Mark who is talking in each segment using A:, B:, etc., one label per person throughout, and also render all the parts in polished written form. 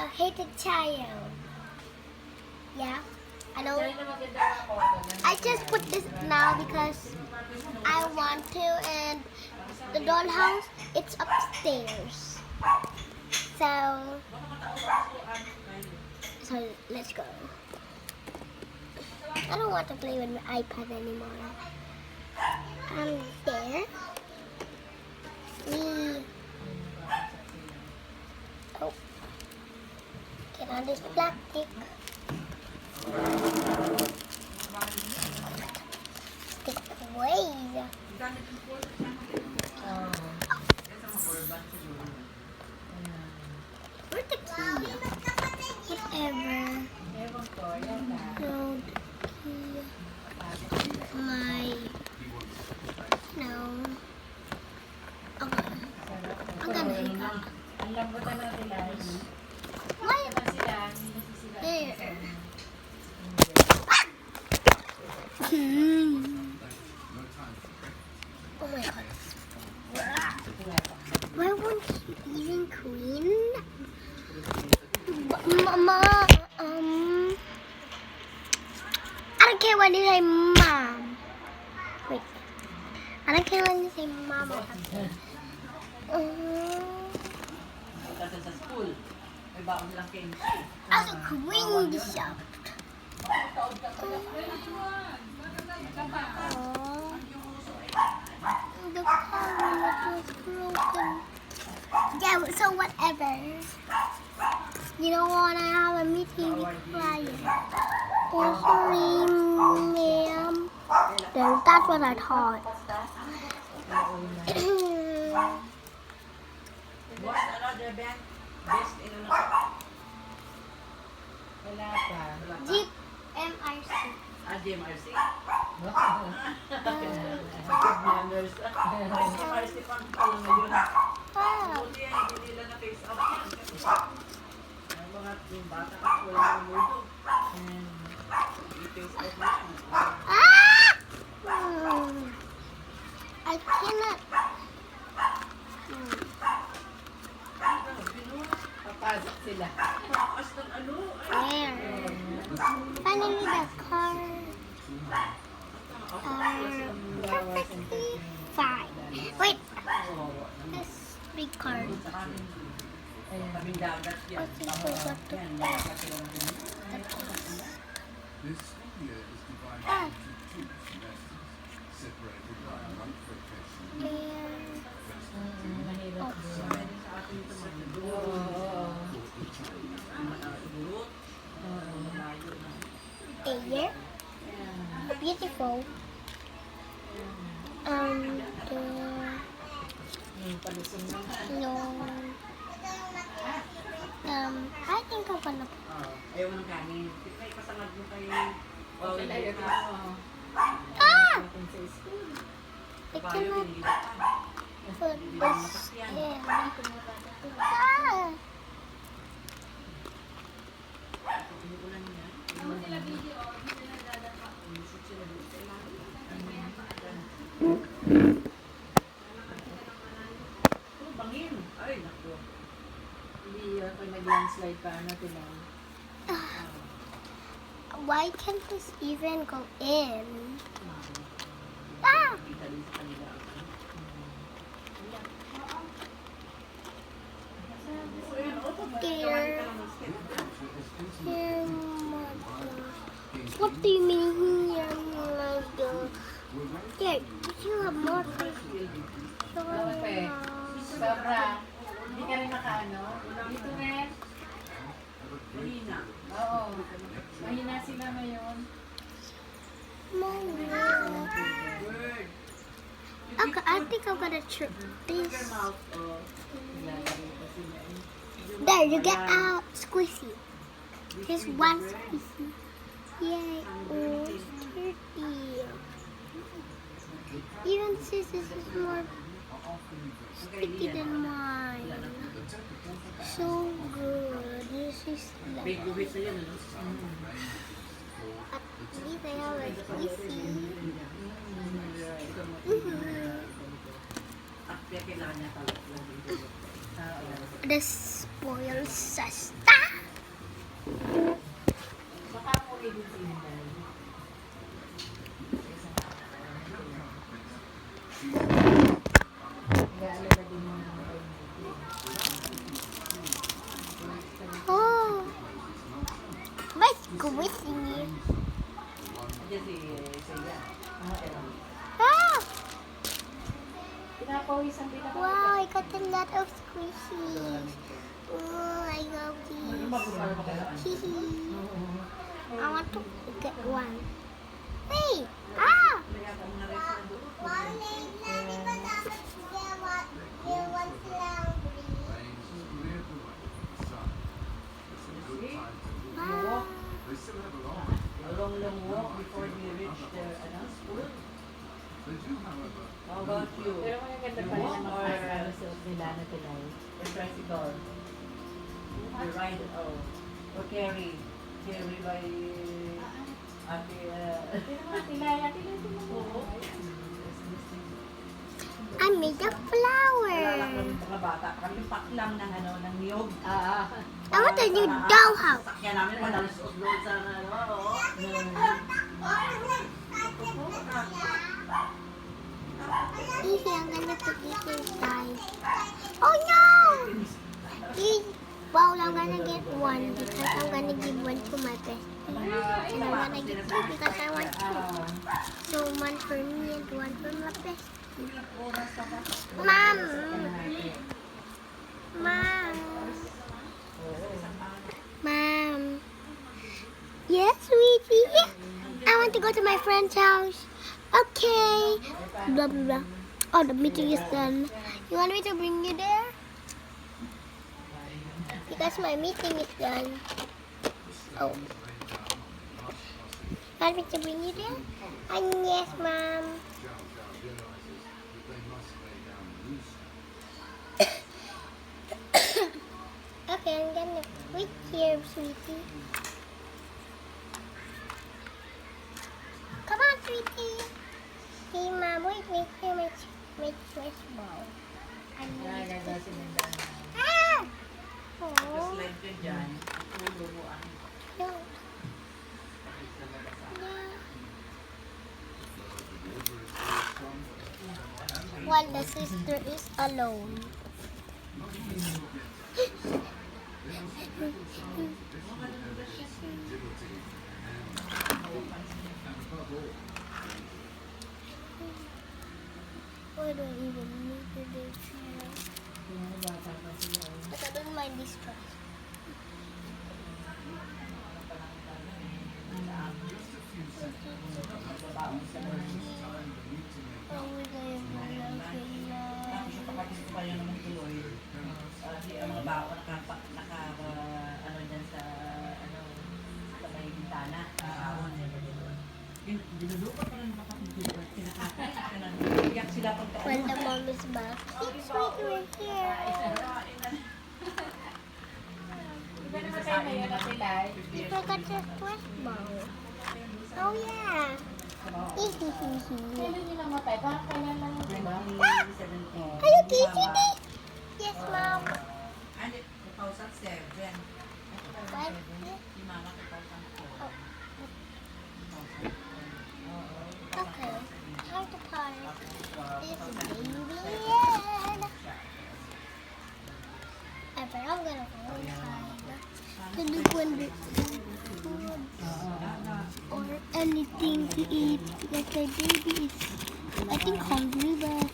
A: hated child. Yeah, I know. I just put this now because I want to, and the dollhouse, it's upstairs. So let's go. I don't want to play with my iPad anymore. There. Me. Oh. Get on this plastic. Stick away. Where's the key? Whatever. No, the key. No. Okay. I'm gonna hang up.
B: Ang lambutan natin guys.
A: Why? There. Oh my god. Why won't he even clean? Mama, I don't care when you say mom. Wait. I don't care when you say mama.
B: Kasi sa school, may baon lang kayo.
A: I also clean the shop. The cabinet was broken. Yeah, so whatever. You don't want to have a meeting with client. Oh, sorry, ma'am. That's what I thought.
B: What's another band? Best in ano? Wala pa.
A: Jeep MRC.
B: DMRC? Good manners. DMRC pa lang ngayon.
A: Wow.
B: Buti yan, hindi nila na-face out yan. Ang mga yung bata ka, wala ng mundo. I-face out na yan.
A: Ah! I cannot.
B: Papasok sila. Pakas ng ano?
A: Where? Finally, the car. Perfectly fine. Wait. This big car.
B: Kaming dagat yan.
A: What's this forgot to
B: Yan,
A: put?
B: wala pa silang
A: The keys.
C: This area is divided
A: Ah.
C: into two messes, separated by a month vacation.
A: And
B: mahirap doon. Sa atin ito matulog.
A: here. Beautiful. No. I think I'm gonna.
B: Ayaw ng kanin. May kasangad mo kayo. Okay na yun.
A: Ah!
B: Sa school.
A: I
B: Bayo,
A: cannot
B: pinihilap ka.
A: put this in. Ah!
B: Pinuulan niya. Inisip sila doon sa ilalim. Oh, bangin. Ay, naku. Hindi pag nag-landslide pa natin lang.
A: Why can't this even go in? Ah!
B: Kita din sa kanila.
A: Dear. What do you mean here, mother? Here, you have more fish.
B: Sobra. Hindi ka rin makaano. Dito rin. Mahina. Oo. Mahina sila ngayon.
A: Mama.
B: Word.
A: Okay, I think I'm gonna trip this.
B: Mouth. Oh.
A: There, you get out squishy. Here's one squishy. Yay, oh, sturdy. Even this is more sticky than mine. So good. This is
B: Big
A: like,
B: guhit na yun, ano?
A: at least I have a squishy.
B: Kaya kailangan niya talaga.
A: The spoiled sister. squishy.
B: Diyan si Yan.
A: Ah!
B: Pinapawisan din ako.
A: Wow, I got a lot of squishies. Oh, I love these. Hehe. I want to get one. Wait! Ah!
C: Rains cleared the way. Sun. It's a good time to move.
A: Ah.
C: They still have a long.
B: A long walk before we reach the school.
C: They do, however.
B: How about you?
D: Pero magaganda
B: You
D: pa rin
B: walk
D: ang
B: or
D: mga suot nila na Pinay.
B: the tricycle? You ride or carry by ate
D: Pero mga Pinay, ate lang
B: Oo.
A: I made a flower.
B: Mga bata, kami paklam ng ng niyog.
A: I want a new dollhouse.
B: Sakyan namin madalos-udlod sa
A: Easy, I'm gonna put this inside. Oh no! Well, I'm gonna get one because I'm gonna give one to my bestie. And I'm gonna get two because I want two. So one for me and one for my bestie. Mom! Mom! Mom! Yes, sweetie? I want to go to my friend's house. Okay. Blah, blah, blah. Oh, the meeting is done. You want me to bring you there? Because my meeting is done. Oh. Want me to bring you there? Yes, Mom.
C: Zhao Zhao realizes that they must lay down the rooster.
A: Okay, I'm gonna wait here, sweetie. Come on, sweetie. Hey, Mom, wait here, my trash ball. I need it. Ah! Oh,
B: Slide ka dyan. Tuluruan.
A: no. Yeah. While the sister is alone. Why do I even need to do that? But I don't mind this trash. Oh, we're gonna do nothing now.
B: Tapos yung kapatid ko pa yun naman tuloy. Di ang mga bao ano dyan sa sa may bintana. Dinulupa pa lang kapatid ko. Kinakakay. Iyak sila pagka
A: When the mom is back, it's right here.
D: Iba naman kayo ngayon na Pinay.
A: You forgot your trash ball. Oh yeah.
D: Kailan nyo namatay? Parang kailan lang, di ba?
A: Are you kissing me? Yes, Mom.
B: Ano, 2007.
A: What?
B: Si Mama 2004.
A: Okay. Time to park this baby in. But I'm gonna go inside to look when the food or anything to eat because my baby is, I think, hungry, but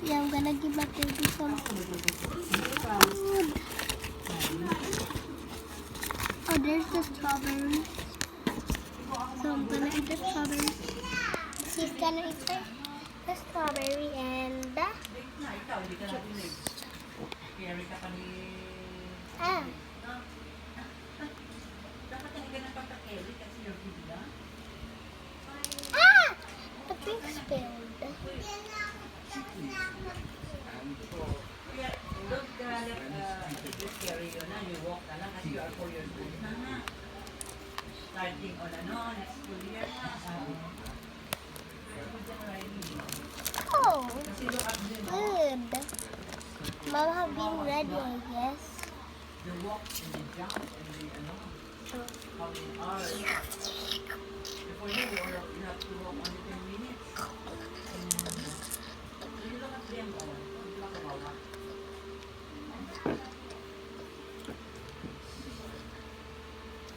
A: yeah, I'm gonna give my baby some food. Oh, there's the strawberries. So I'm gonna eat the strawberries. She's gonna eat the strawberry and the
B: Na, ikaw, hindi ka natin carry ka pa ni...
A: ah.
B: Dapat hindi ka nagpapakeli kasi you're bigla.
A: Ah! The drink spilled.
B: Kaya, don't ka let carry yun na, you walk na lang kasi you are 4 years old na. Starting on next school year na.
A: Oh,
B: Kasi look up din,
A: good. Mom have been ready, I guess.
B: the walk and the jump and the how many hours. Before you have to walk only 10 minutes. You look at them, hindi ba kawawa?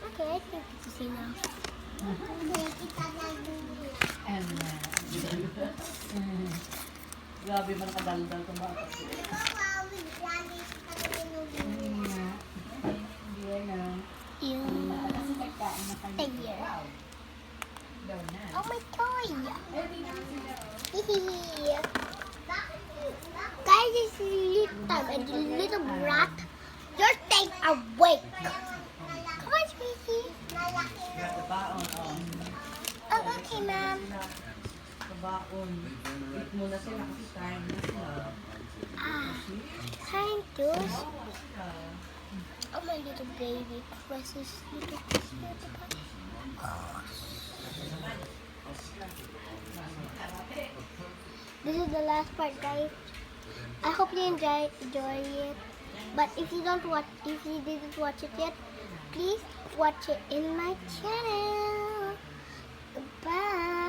A: Okay. Okay, I think it's enough.
D: And, grabe man nakadaldal itong bata. Hindi na.
A: Ew.
D: Kasi nagkain na kami.
A: There.
D: Daw na.
A: Oh my toy. Hehe. Guys, this is little and the little brat. You're staying awake. Come on, sweetie.
B: Kabaon,
A: Oh, okay, ma'am.
B: kabaon. Eat muna sila kasi time na sila.
A: Time to. Oh, my little baby. Precious little This is the last part, guys. I hope you enjoy it. But if you didn't watch it yet, please watch it in my channel. Bye.